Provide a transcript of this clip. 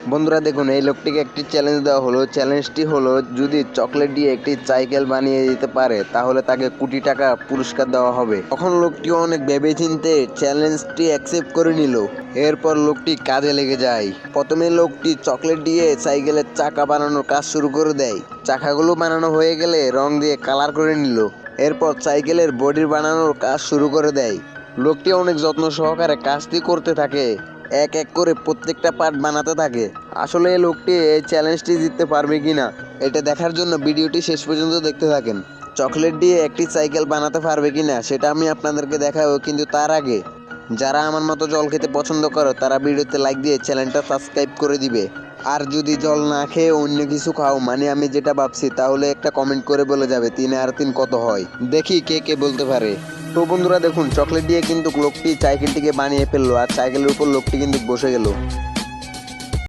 বন্ধুরা দেখুন, এই লোকটিকে একটি চ্যালেঞ্জ দেওয়া হলো। চ্যালেঞ্জটি হলো, যদি চকলেট দিয়ে একটি সাইকেল বানিয়ে দিতে পারে তাহলে তাকে কোটি টাকা পুরস্কার দেওয়া হবে। তখন লোকটি অনেক ভেবেচিন্তে চ্যালেঞ্জটি অ্যাকসেপ্ট করে নিল। এরপর লোকটি কাজে লেগে যায়। প্রথমে লোকটি চকলেট দিয়ে সাইকেলের চাকা বানানোর কাজ শুরু করে দেয়। চাকাগুলো বানানো হয়ে গেলে রং দিয়ে কালার করে নিল। এরপর সাইকেলের বডি বানানোর কাজ শুরু করে দেয়। লোকটি অনেক যত্ন সহকারে কাজটি করতে থাকে, এক এক করে প্রত্যেকটা পার্ট বানাতে থাকে। আসলে এই লোকটি এই চ্যালেঞ্জটি জিততে পারবে কিনা এটা দেখার জন্য ভিডিওটি শেষ পর্যন্ত দেখতে থাকেন। চকলেট দিয়ে একটি সাইকেল বানাতে পারবে কিনা সেটা আমি আপনাদেরকে দেখাবো, কিন্তু তার আগে যারা আমার মতো জল খেতে পছন্দ করে তারা ভিডিওতে লাইক দিয়ে চ্যানেলটা সাবস্ক্রাইব করে দিবে। আর যদি জল না খেয়ে অন্য কিছু খাও, মানে আমি যেটা ভাবছি, তাহলে একটা কমেন্ট করে বলে যাবে 3 আর 3 কত হয়, দেখি কে কে বলতে পারে। তো বন্ধুরা দেখুন, চকলেট দিয়ে কিন্তু লোকটি সাইকেলটিকে বানিয়ে ফেললো, আর সাইকেলের উপর লোকটি কিন্তু বসে গেল।